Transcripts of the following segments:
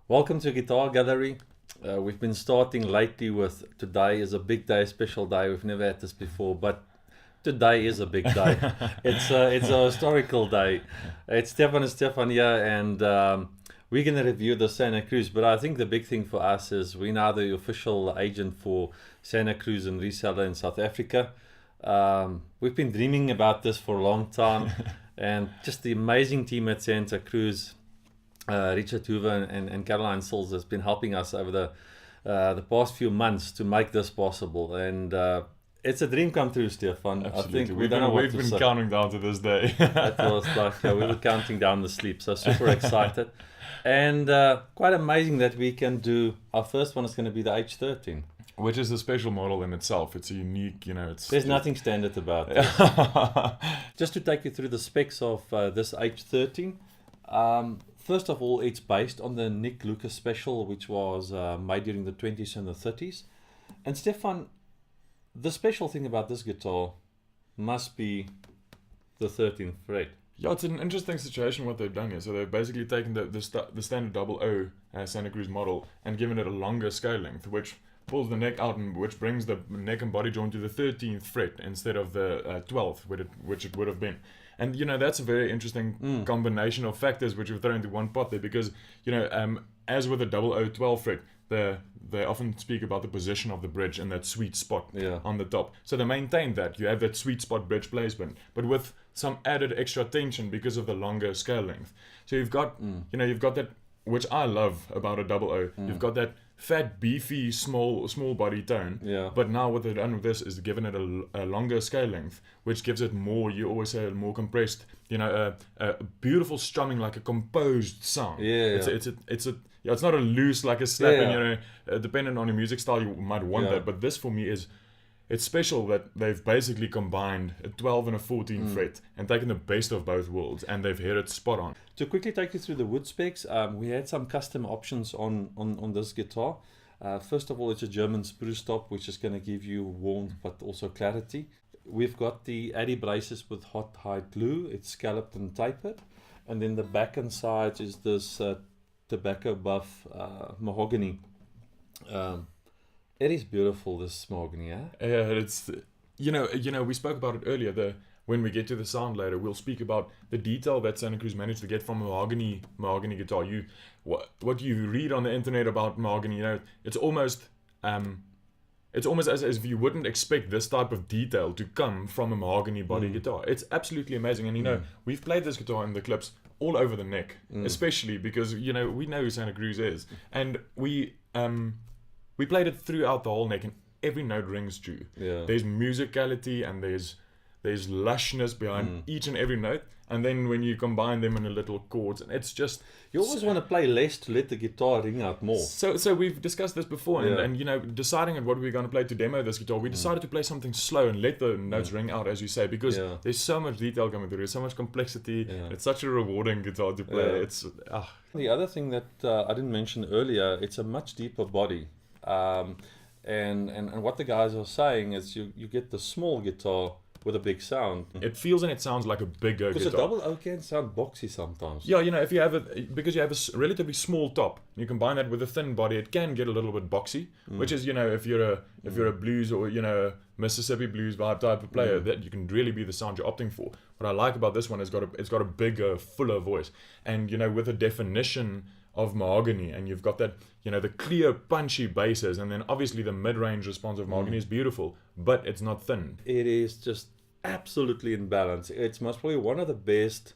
Welcome to Guitar Gallery. We've been starting lately with today is a big day, special day. We've never had this before, but today is a big day. It's a historical day. It's Stefan and Stefan here, and we're going to review the Santa Cruz. But I think the big thing for us is we're now the official agent for Santa Cruz and reseller in South Africa. We've been dreaming about this for a long time, and just the amazing team at Santa Cruz. Richard Hoover and Caroline Sills has been helping us over the past few months to make this possible, and it's a dream come true, Stefan. Absolutely. I think we've been counting down to this day. It was like we were counting down the sleep, so super excited, and quite amazing that we can do our first one is going to be the H13. Which is a special model in itself. It's a unique, There's nothing standard about this. Just to take you through the specs of this H13. First of all, it's based on the Nick Lucas special, which was made during the 20s and the 30s. And Stefan, the special thing about this guitar must be the 13th fret. Yeah, it's an interesting situation what they've done here. So they've basically taken the standard double O Santa Cruz model and given it a longer scale length, which pulls the neck out and which brings the neck and body joint to the 13th fret instead of the 12th, which it would have been. And that's a very interesting combination of factors which we've thrown into one pot there, because as with the double O 12 fret, they often speak about the position of the bridge and that sweet spot on the top. So they maintain that you have that sweet spot bridge placement, but with some added extra tension because of the longer scale length. So you've got you've got that, which I love about a double O. You've got that fat, beefy, small body tone. Yeah. But now what they've done with this is given it a longer scale length, which gives it more, you always say, more compressed, a beautiful strumming, like a composed sound. Yeah. It's not a loose, like a snapping, depending on your music style, you might want that. But this for me it's special that they've basically combined a 12 and a 14 fret and taken the best of both worlds, and they've hit it spot on. To quickly take you through the wood specs, we had some custom options on this guitar. First of all, it's a German spruce top, which is going to give you warmth but also clarity. We've got the Addy braces with hot hide glue. It's scalloped and tapered. And then the back and sides is this tobacco buff mahogany. It is beautiful, this mahogany, yeah? Yeah, it's we spoke about it earlier. When we get to the sound later, we'll speak about the detail that Santa Cruz managed to get from a mahogany guitar. What you read on the internet about mahogany, it's almost as if you wouldn't expect this type of detail to come from a mahogany body guitar. It's absolutely amazing, and we've played this guitar in the clips all over the neck, especially because we know who Santa Cruz is, and we played it throughout the whole neck, and every note rings true. Yeah. There's musicality and there's lushness behind each and every note, and then when you combine them in a little chords, and it's just you always want to play less to let the guitar ring out more. So we've discussed this before, and deciding on what we're going to play to demo this guitar, we decided to play something slow and let the notes ring out, as you say, because there's so much detail coming through, there's so much complexity. It's such a rewarding guitar to play. It's The other thing that I didn't mention earlier, it's a much deeper body. And what the guys are saying is you get the small guitar with a big sound. It feels and it sounds like a bigger guitar. Because a double O can sound boxy sometimes. Yeah, if you have because you have a relatively small top, you combine that with a thin body, it can get a little bit boxy. Which is, if you're a blues or Mississippi blues vibe type of player, that you can really be the sound you're opting for. What I like about this one is it's got a bigger, fuller voice, and with a definition of mahogany, and you've got that the clear punchy basses, and then obviously the mid-range response of mahogany is beautiful, but it's not thin. It is just absolutely in balance. It's most probably one of the best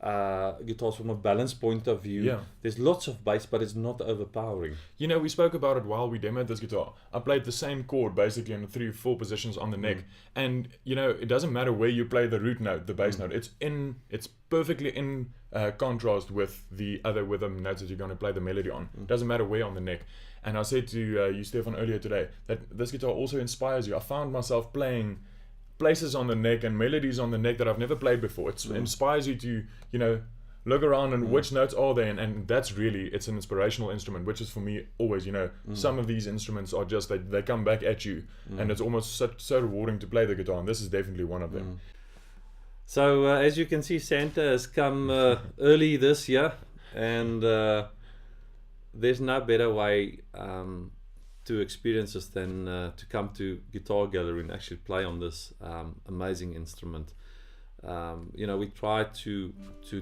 guitars from a balance point of view. There's lots of bass, but it's not overpowering. We spoke about it while we demoed this guitar. I played the same chord basically in 3-4 positions on the neck, and it doesn't matter where you play the root note, the bass note. It's perfectly in contrast with the other rhythm notes that you're going to play the melody on. It doesn't matter where on the neck. And I said to you, Stefan, earlier today that this guitar also inspires you. I found myself playing places on the neck and melodies on the neck that I've never played before. It inspires you to look around and which notes are there, and that's really, it's an inspirational instrument, which is for me always, some of these instruments are just, they come back at you, and it's almost so rewarding to play the guitar, and this is definitely one of them. So as you can see, Santa has come early this year, and there's no better way to experience this than to come to Guitar Gallery and actually play on this amazing instrument. We try to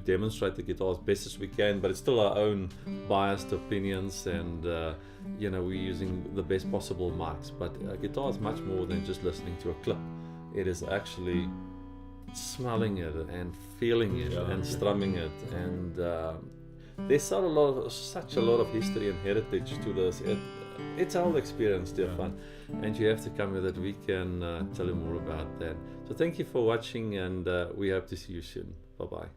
demonstrate the guitar as best as we can, but it's still our own biased opinions, and we're using the best possible mics. But guitar is much more than just listening to a clip. It is actually smelling it and feeling it and strumming it, and there's such a lot of history and heritage to this. It's our experience, dear fun, and you have to come with it. We can tell you more about that. So thank you for watching, and we hope to see you soon. Bye bye.